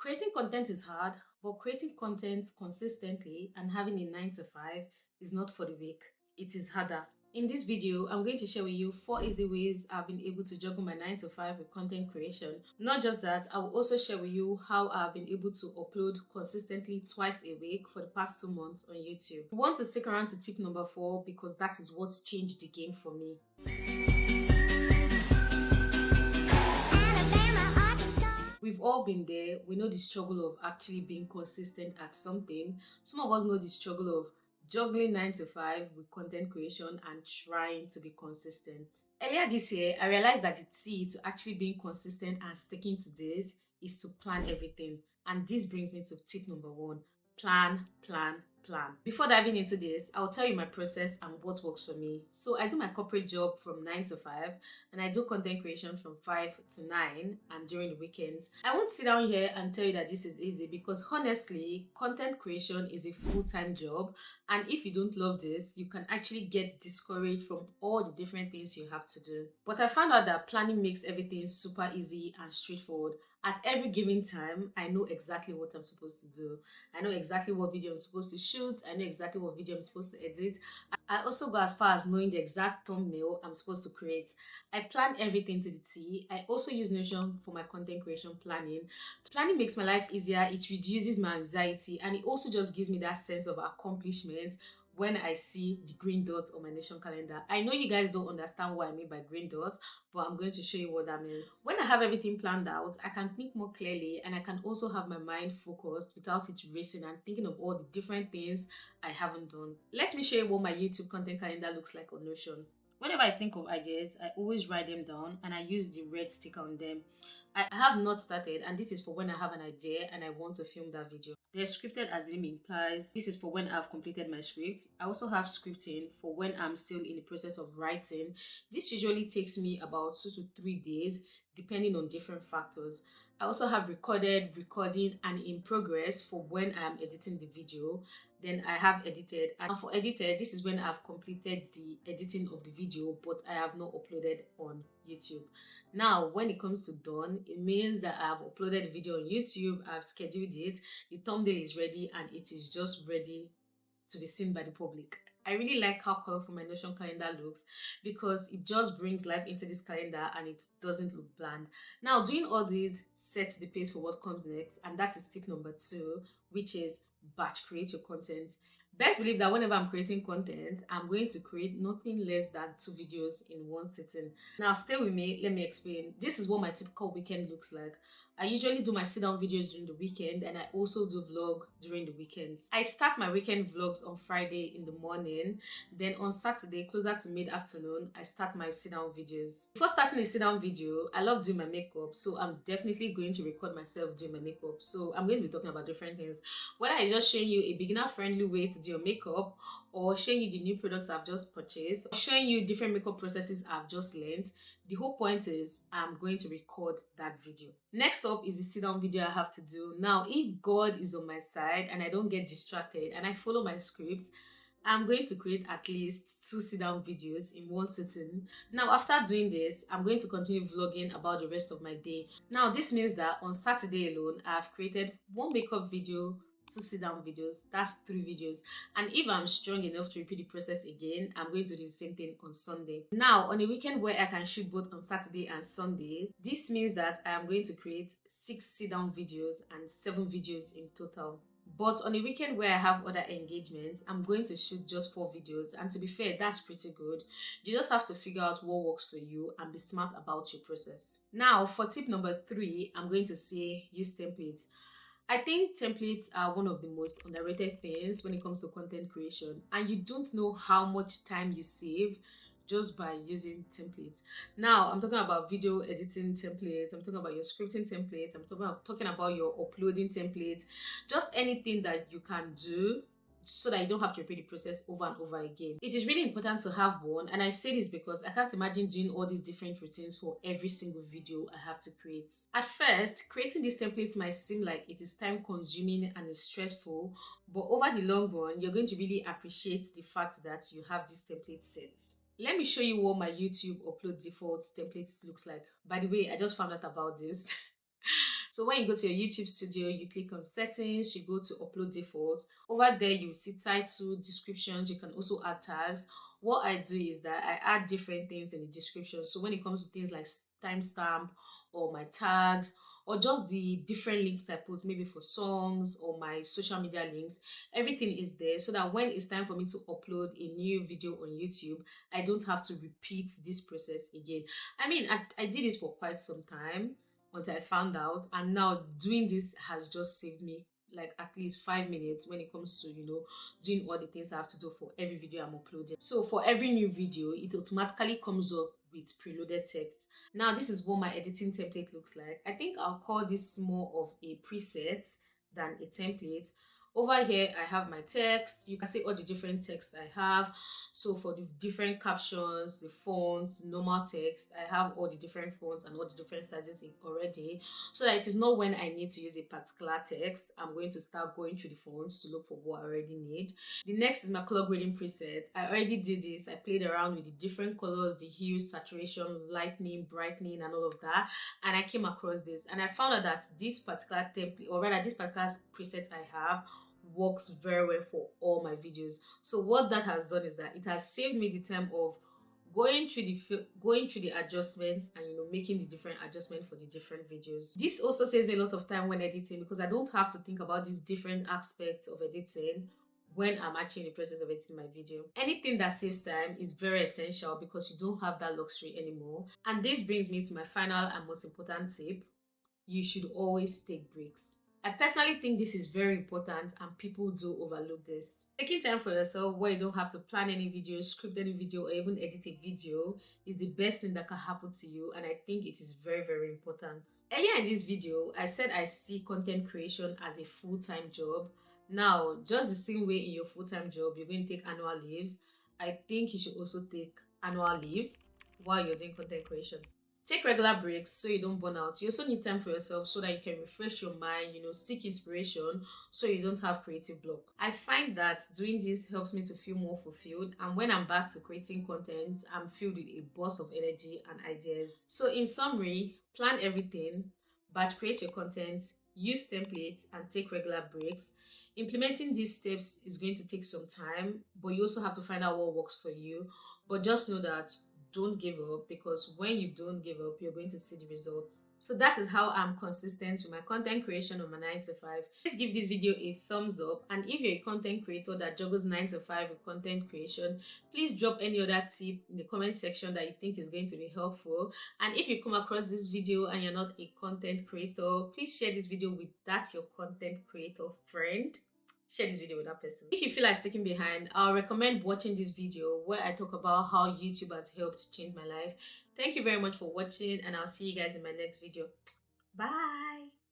Creating content is hard, but creating content consistently and having a 9 to 5 is not for the weak. It is harder. In this video, I'm going to share with you 4 easy ways I've been able to juggle my 9 to 5 with content creation. Not just that, I will also share with you how I've been able to upload consistently twice a week for the past 2 months on YouTube. You want to stick around to tip number 4 because that is what's changed the game for me. We've all been there. We know the struggle of actually being consistent at something. Some of us know the struggle of juggling 9 to 5 with content creation and trying to be consistent. Earlier this year, I realized that the key to actually being consistent and sticking to this is to plan everything. And this brings me to tip number 1. Plan. Before diving into this, I'll tell you my process and what works for me. So I do my corporate job from 9 to 5 and I do content creation from 5 to 9 and during the weekends. I won't sit down here and tell you that this is easy because honestly, content creation is a full-time job, and if you don't love this, you can actually get discouraged from all the different things you have to do. But I found out that planning makes everything super easy and straightforward. At every given time, I know exactly what I'm supposed to do. I know exactly what video I'm supposed to shoot. I know exactly what video I'm supposed to edit. I also go as far as knowing the exact thumbnail I'm supposed to create. I plan everything to the T. I also use Notion for my content creation planning. Planning makes my life easier, it reduces my anxiety, and it also just gives me that sense of accomplishment when I see the green dot on my Notion calendar. I know you guys don't understand what I mean by green dot, but I'm going to show you what that means. When I have everything planned out, I can think more clearly and I can also have my mind focused without it racing and thinking of all the different things I haven't done. Let me show you what my YouTube content calendar looks like on Notion. Whenever I think of ideas, I always write them down and I use the red sticker on them. I have not started, and this is for when I have an idea and I want to film that video. They're scripted as the name implies. This is for when I've completed my script. I also have scripting for when I'm still in the process of writing. This usually takes me about 2 to 3 days depending on different factors. I also have recording, and in progress for when I'm editing the video. Then I have edited, and for edited, this is when I've completed the editing of the video but I have not uploaded on YouTube. Now when it comes to done, it means that I have uploaded the video on YouTube, I've scheduled it, the thumbnail is ready, and it is just ready to be seen by the public. I really like how colorful my Notion calendar looks because it just brings life into this calendar and it doesn't look bland. Now, doing all this sets the pace for what comes next, and that is tip number 2, which is batch create your content. Best believe that whenever I'm creating content, I'm going to create nothing less than 2 videos in one sitting. Now, stay with me, let me explain. This is what my typical weekend looks like. I usually do my sit-down videos during the weekend and I also do vlog during the weekends. I start my weekend vlogs on Friday in the morning. Then on Saturday, closer to mid-afternoon, I start my sit-down videos. Before starting a sit-down video, I love doing my makeup. So I'm definitely going to record myself doing my makeup. So I'm going to be talking about different things. Whether I just showing you a beginner-friendly way to do your makeup, or showing you the new products I've just purchased, or showing you different makeup processes I've just learned, the whole point is I'm going to record that video. Next up is the sit down video I have to do. Now, if God is on my side and I don't get distracted and I follow my script, I'm going to create at least 2 sit down videos in one sitting. Now, after doing this, I'm going to continue vlogging about the rest of my day. Now, this means that on Saturday alone, I've created 1 makeup video, 2 sit down videos, that's 3 videos. And if I'm strong enough to repeat the process again, I'm going to do the same thing on Sunday. Now, on a weekend where I can shoot both on Saturday and Sunday, this means that I am going to create 6 sit down videos and 7 videos in total. But on a weekend where I have other engagements, I'm going to shoot just 4 videos, and to be fair, that's pretty good. You just have to figure out what works for you and be smart about your process. Now, for tip number 3, I'm going to say use templates. I think templates are one of the most underrated things when it comes to content creation, and you don't know how much time you save just by using templates. Now, I'm talking about video editing templates, I'm talking about your scripting templates, I'm talking about your uploading templates, just anything that you can do so that you don't have to repeat the process over and over again. It is really important to have one, and I say this because I can't imagine doing all these different routines for every single video I have to create. At first, creating these templates might seem like it is time consuming and it's stressful, but over the long run, you're going to really appreciate the fact that you have these template sets. Let me show you what my YouTube upload default templates looks like. By the way, I just found out about this. So when you go to your YouTube studio, you click on settings, you go to upload default. Over there, you see title, descriptions. You can also add tags. What I do is that I add different things in the description. So when it comes to things like timestamp or my tags, or just the different links I put, maybe for songs or my social media links, everything is there so that when it's time for me to upload a new video on YouTube, I don't have to repeat this process again. I mean, I did it for quite some time until I found out, and now doing this has just saved me like at least 5 minutes when it comes to, you know, doing all the things I have to do for every video I'm uploading. So for every new video, it automatically comes up with preloaded text. Now this is what my editing template looks like. I think I'll call this more of a preset than a template. Over here, I have my text. You can see all the different text I have. So for the different captions, the fonts, normal text, I have all the different fonts and all the different sizes already. So that it is not when I need to use a particular text, I'm going to start going through the fonts to look for what I already need. The next is my color grading preset. I already did this. I played around with the different colors, the hues, saturation, lightening, brightening, and all of that. And I came across this. And I found out that this particular template, or rather this particular preset I have, works very well for all my videos. So what that has done is that it has saved me the time of going through the adjustments and, you know, making the different adjustments for the different videos. This also saves me a lot of time when editing, because I don't have to think about these different aspects of editing when I'm actually in the process of editing my video. Anything that saves time is very essential because you don't have that luxury anymore. And this brings me to my final and most important tip. You should always take breaks. I personally think this is very important and people do overlook this. Taking time for yourself where you don't have to plan any video, script any video, or even edit a video is the best thing that can happen to you, and I think it is very, very important. Earlier in this video, I said I see content creation as a full-time job. Now, just the same way in your full-time job, you're going to take annual leaves, I think you should also take annual leave while you're doing content creation. Take regular breaks so you don't burn out. You also need time for yourself so that you can refresh your mind, you know, seek inspiration so you don't have creative block. I find that doing this helps me to feel more fulfilled, and when I'm back to creating content, I'm filled with a burst of energy and ideas. So in summary, plan everything, batch create your content, use templates, and take regular breaks. Implementing these steps is going to take some time, but you also have to find out what works for you. But just know that don't give up, because when you don't give up, you're going to see the results. So that is how I'm consistent with my content creation on my 9 to 5. Please give this video a thumbs up, and if you're a content creator that juggles 9 to 5 with content creation, please drop any other tip in the comment section that you think is going to be helpful. And if you come across this video and you're not a content creator, please share this video with that your content creator friend. Share this video with that person. If you feel like sticking behind, I'll recommend watching this video where I talk about how YouTube has helped change my life. Thank you very much for watching, and I'll see you guys in my next video. Bye.